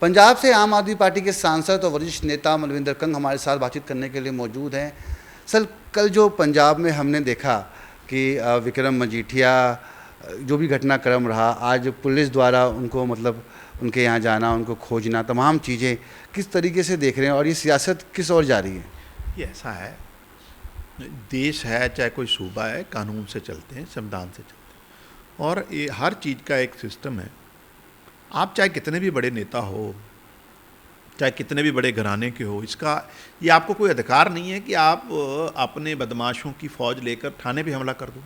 पंजाब से आम आदमी पार्टी के सांसद और वरिष्ठ नेता मलविंदर कंग हमारे साथ बातचीत करने के लिए मौजूद हैं। सर, कल जो पंजाब में हमने देखा कि विक्रम मजीठिया जो भी घटनाक्रम रहा, आज पुलिस द्वारा उनको मतलब उनके यहाँ जाना, उनको खोजना, तमाम चीज़ें किस तरीके से देख रहे हैं और ये सियासत किस ओर जा रही है? ये ऐसा है, देश है चाहे कोई सूबा है, कानून से चलते हैं, संविधान से चलते हैं और ये हर चीज़ का एक सिस्टम है। आप चाहे कितने भी बड़े नेता हो, चाहे कितने भी बड़े घराने के हो, इसका ये आपको कोई अधिकार नहीं है कि आप अपने बदमाशों की फ़ौज लेकर थाने पे हमला कर दो।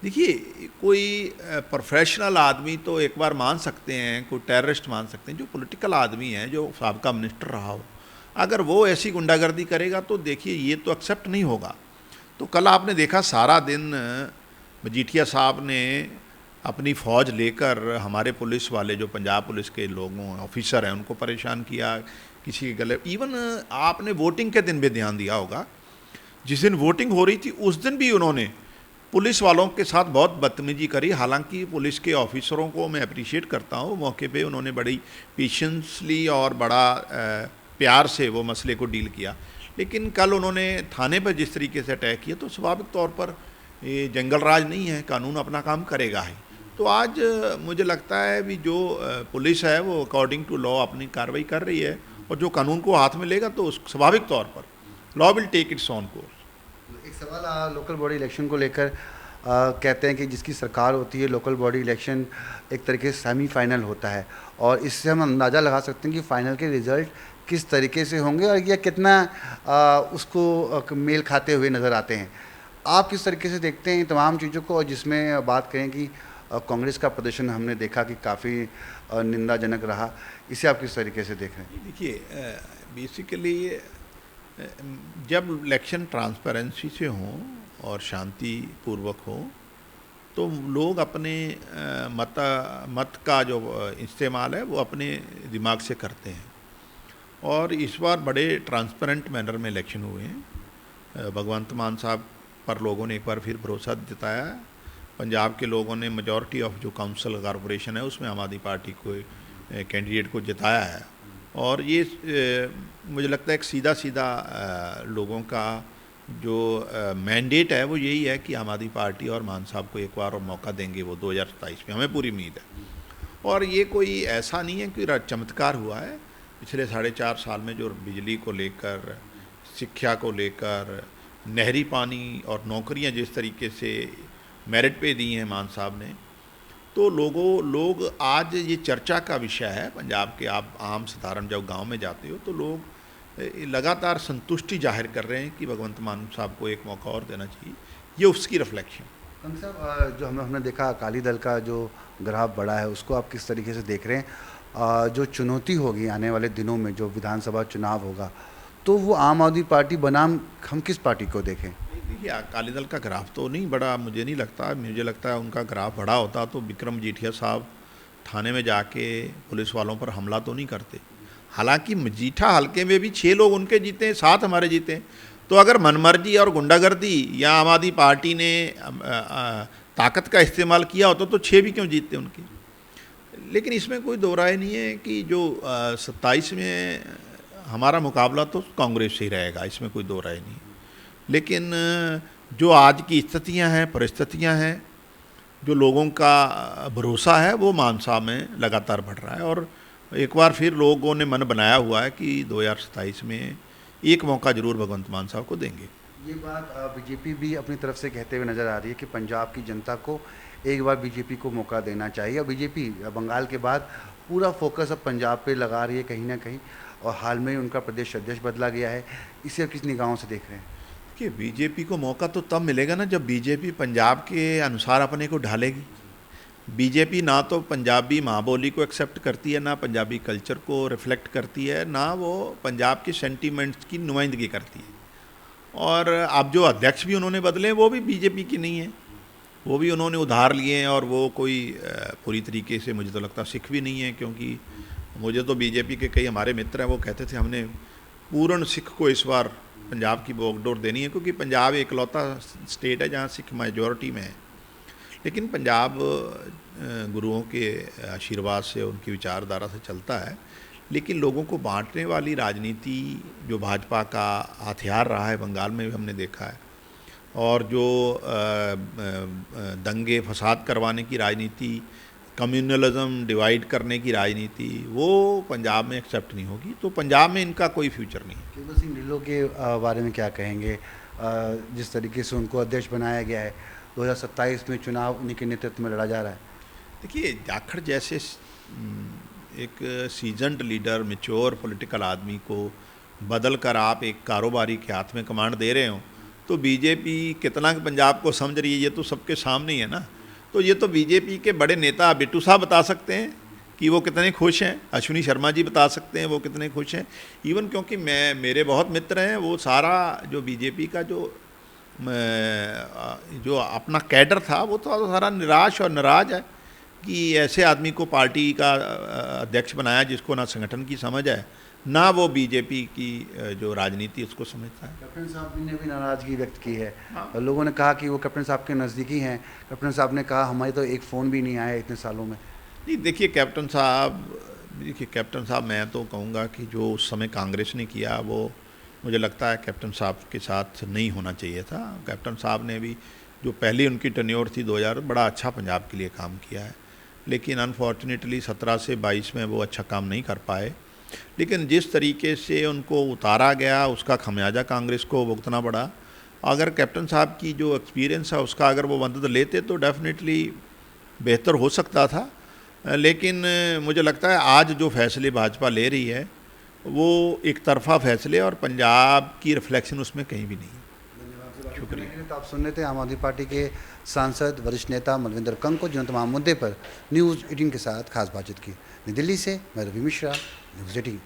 देखिए, कोई प्रोफेशनल आदमी तो एक बार मान सकते हैं, कोई टेररिस्ट मान सकते हैं, जो पॉलिटिकल आदमी है, जो साबका मिनिस्टर रहा हो, अगर वो ऐसी गुंडागर्दी करेगा तो देखिए ये तो एक्सेप्ट नहीं होगा। तो कल आपने देखा सारा दिन मजीठिया साहब ने अपनी फ़ौज लेकर हमारे पुलिस वाले जो पंजाब पुलिस के लोगों ऑफिसर हैं उनको परेशान किया, किसी के गले। इवन आपने वोटिंग के दिन भी ध्यान दिया होगा, जिस दिन वोटिंग हो रही थी उस दिन भी उन्होंने पुलिस वालों के साथ बहुत बदतमीजी करी। हालांकि पुलिस के ऑफिसरों को मैं अप्रिशिएट करता हूँ, मौके पे उन्होंने बड़ी पेशेंसली और बड़ा प्यार से वो मसले को डील किया। लेकिन कल उन्होंने थाने पर जिस तरीके से अटैक किया तो स्वाभाविक तौर पर ये जंगल राज नहीं है, कानून अपना काम करेगा ही। तो आज मुझे लगता है भी जो पुलिस है वो अकॉर्डिंग टू लॉ अपनी कार्रवाई कर रही है और जो कानून को हाथ में लेगा तो स्वाभाविक तौर पर law will take its own course. एक सवाल लोकल बॉडी इलेक्शन को लेकर कहते हैं कि जिसकी सरकार होती है, लोकल बॉडी इलेक्शन एक तरीके से सेमीफाइनल होता है और इससे हम अंदाज़ा लगा सकते हैं कि फ़ाइनल के रिज़ल्ट किस तरीके से होंगे और यह कितना उसको मेल खाते हुए नज़र आते हैं। आप किस तरीके से देखते हैं तमाम चीज़ों को? और जिसमें बात करें कि कांग्रेस का प्रदर्शन हमने देखा कि काफ़ी निंदाजनक रहा, इसे आप किस तरीके से देख रहे हैं? देखिए, बेसिकली जब इलेक्शन ट्रांसपेरेंसी से हों और शांति पूर्वक हो तो लोग अपने मत का जो इस्तेमाल है वो अपने दिमाग से करते हैं और इस बार बड़े ट्रांसपेरेंट मैनर में इलेक्शन हुए हैं। भगवंत मान साहब पर लोगों ने एक बार फिर भरोसा जताया। पंजाब के लोगों ने मेजॉरिटी ऑफ जो काउंसिल कॉरपोरेशन है उसमें आम आदमी पार्टी को कैंडिडेट को जिताया है और ये मुझे लगता है एक सीधा सीधा लोगों का जो मैंडेट है वो यही है कि आम आदमी पार्टी और मान साहब को एक बार और मौका देंगे वो 2027 में, हमें पूरी उम्मीद है। और ये कोई ऐसा नहीं है कि चमत्कार हुआ है। पिछले 4.5 साल में जो बिजली को लेकर, शिक्षा को लेकर, नहरी पानी और नौकरियां जिस तरीके से मेरिट पे दी हैं मान साहब ने, तो लोग आज ये चर्चा का विषय है पंजाब के। आप आम साधारण जब गांव में जाते हो तो लोग लगातार संतुष्टि जाहिर कर रहे हैं कि भगवंत मान साहब को एक मौका और देना चाहिए। ये उसकी रिफ्लेक्शन। कंग साहब, जो हमने देखा अकाली दल का जो ग्राफ बढ़ा है उसको आप किस तरीके से देख रहे हैं? जो चुनौती होगी आने वाले दिनों में, जो विधानसभा चुनाव होगा, तो वो आम आदमी पार्टी बनाम हम किस पार्टी को देखें? देखिए, अकाली दल का ग्राफ तो नहीं बढ़ा, मुझे नहीं लगता। मुझे लगता है उनका ग्राफ बढ़ा होता तो विक्रम मजीठिया साहब थाने में जाके पुलिस वालों पर हमला तो नहीं करते। हालांकि मजीठा हल्के में भी 6 लोग उनके जीते हैं, 7 हमारे जीते हैं। तो अगर मनमर्जी और गुंडागर्दी या आम आदमी पार्टी ने ताकत का इस्तेमाल किया होता तो 6 भी क्यों जीतते उनके। लेकिन इसमें कोई दो राय नहीं है कि जो 27 में हमारा मुकाबला तो कांग्रेस से ही रहेगा, इसमें कोई दो राय नहीं। लेकिन जो आज की स्थितियां हैं, परिस्थितियां हैं, जो लोगों का भरोसा है वो मान साहब में लगातार बढ़ रहा है और एक बार फिर लोगों ने मन बनाया हुआ है कि 2027 में एक मौका जरूर भगवंत मान साहब को देंगे। ये बात बीजेपी भी अपनी तरफ से कहते हुए नज़र आ रही है कि पंजाब की जनता को एक बार बीजेपी को मौका देना चाहिए। और बीजेपी बंगाल के बाद पूरा फोकस अब पंजाब पे लगा रही है कहीं ना कहीं, और हाल में ही उनका प्रदेश अध्यक्ष बदला गया है। इसे किस निगाहों से देख रहे हैं? कि बीजेपी को मौका तो तब मिलेगा ना जब बीजेपी पंजाब के अनुसार अपने को ढालेगी। बीजेपी ना तो पंजाबी माँ बोली को एक्सेप्ट करती है, ना पंजाबी कल्चर को रिफ्लेक्ट करती है, ना वो पंजाब के सेंटीमेंट्स की नुमाइंदगी करती है। और अब जो अध्यक्ष भी उन्होंने बदले वो भी बीजेपी की नहीं है, वो भी उन्होंने उधार लिए हैं और वो कोई पूरी तरीके से मुझे तो लगता सिख भी नहीं है। क्योंकि मुझे तो बीजेपी के कई हमारे मित्र हैं वो कहते थे हमने पूर्ण सिख को इस बार पंजाब की बागडोर देनी है, क्योंकि पंजाब एक लौता स्टेट है जहाँ सिख मेजॉरिटी में है। लेकिन पंजाब गुरुओं के आशीर्वाद से, उनकी विचारधारा से चलता है। लेकिन लोगों को बांटने वाली राजनीति जो भाजपा का हथियार रहा है, बंगाल में भी हमने देखा है, और जो दंगे फसाद करवाने की राजनीति, कम्युनलिज्म डिवाइड करने की राजनीति, वो पंजाब में एक्सेप्ट नहीं होगी। तो पंजाब में इनका कोई फ्यूचर नहीं है। केवल सिंह ढिल्लों के बारे में क्या कहेंगे? जिस तरीके से उनको अध्यक्ष बनाया गया है, 2027 में चुनाव उन्हीं के नेतृत्व में लड़ा जा रहा है। देखिए, जाखड़ जैसे एक सीजन्ड लीडर, मैच्योर पॉलिटिकल आदमी को बदल कर आप एक कारोबारी के हाथ में कमांड दे रहे हो, तो बीजेपी कितना पंजाब को समझ रही है ये तो सबके सामने ही है ना। तो ये तो बीजेपी के बड़े नेता बिट्टू साहब बता सकते हैं कि वो कितने खुश हैं, अश्विनी शर्मा जी बता सकते हैं वो कितने खुश हैं। इवन क्योंकि मेरे बहुत मित्र हैं, वो सारा जो बीजेपी का जो अपना कैडर था वो तो सारा निराश और नाराज है कि ऐसे आदमी को पार्टी का अध्यक्ष बनाया जिसको ना संगठन की समझ है, ना वो बीजेपी की जो राजनीति उसको समझता है। कैप्टन साहब ने भी नाराज़गी व्यक्त की है। हाँ। लोगों ने कहा कि वो कैप्टन साहब के नज़दीकी हैं। कैप्टन साहब ने कहा हमारे तो एक फ़ोन भी नहीं आया इतने सालों में। नहीं, देखिए कैप्टन साहब मैं तो कहूँगा कि जो उस समय कांग्रेस ने किया वो मुझे लगता है कैप्टन साहब के साथ नहीं होना चाहिए था। कैप्टन साहब ने भी जो पहली उनकी टेन्योर थी 2000, बड़ा अच्छा पंजाब के लिए काम किया है, लेकिन अनफॉर्चुनेटली 17 से 22 में वो अच्छा काम नहीं कर पाए। लेकिन जिस तरीके से उनको उतारा गया उसका खमियाजा कांग्रेस को भुगतना पड़ा। अगर कैप्टन साहब की जो एक्सपीरियंस है उसका अगर वो मदद लेते तो डेफिनेटली बेहतर हो सकता था। लेकिन मुझे लगता है आज जो फैसले भाजपा ले रही है वो एक तरफा फैसले, और पंजाब की रिफ्लेक्शन उसमें कहीं भी नहीं है। शुक्रिया। तो आप सुन रहे थे आम आदमी पार्टी के सांसद वरिष्ठ नेता मलविंदर कंग को, जिन्होंने तमाम मुद्दे पर न्यूज़ 18 के साथ खास बातचीत की। नई दिल्ली से मैं रवि मिश्रा, न्यूज़ 18।